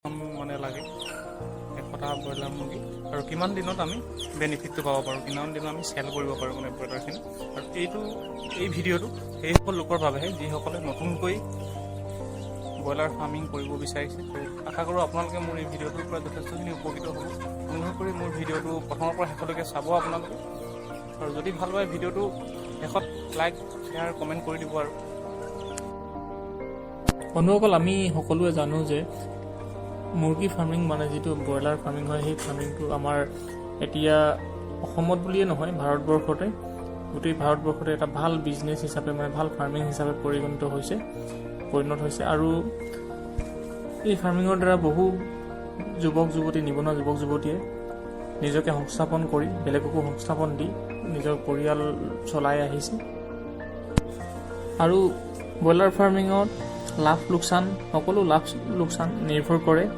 মানে লাগে এশটা ব্ৰইলাৰ মুৰ্গী আৰু কিমান দিনত আমি বেনিফিটটো পাব পাৰোঁ, কিমান দিনত আমি চেল কৰিব পাৰোঁ মানে ব্ৰইলাৰখিনি। আৰু এই ভিডিঅ'টো সেইসকল লোকৰ বাবেহে যিসকলে নতুনকৈ ব্ৰইলাৰ ফাৰ্মিং কৰিব বিচাৰিছে। তো আশা কৰোঁ আপোনালোকে মোৰ এই ভিডিঅ'টোৰ পৰা যথেষ্টখিনি উপকৃত হ'ব। অনুগ্ৰহ কৰি মোৰ ভিডিঅ'টো প্ৰথমৰ পৰা শেষলৈকে চাব আপোনালোকে, আৰু যদি ভাল পায় ভিডিঅ'টো শেষত লাইক শ্বেয়াৰ কমেণ্ট কৰি দিব। আৰু বন্ধুসকল, আমি সকলোৱে জানো যে মুৰ্গী ফাৰ্মিং মানে যিটো ব্ৰইলাৰ ফাৰ্মিং হয়, সেই ফাৰ্মিংটো আমাৰ এতিয়া অসমত বুলিয়ে নহয় ভাৰতবৰ্ষতে, গোটেই ভাৰতবৰ্ষতে এটা ভাল বিজনেছ হিচাপে মানে ভাল ফাৰ্মিং হিচাপে পৰিণত হৈছে। আৰু এই ফাৰ্মিঙৰ দ্বাৰা বহু নিবনুৱা যুৱক যুৱতীয়ে নিজকে সংস্থাপন কৰি বেলেগকো সংস্থাপন দি নিজৰ পৰিয়াল চলাই আহিছে। আৰু ব্ৰইলাৰ ফাৰ্মিঙত লাভ লোকচান নিৰ্ভৰ কৰে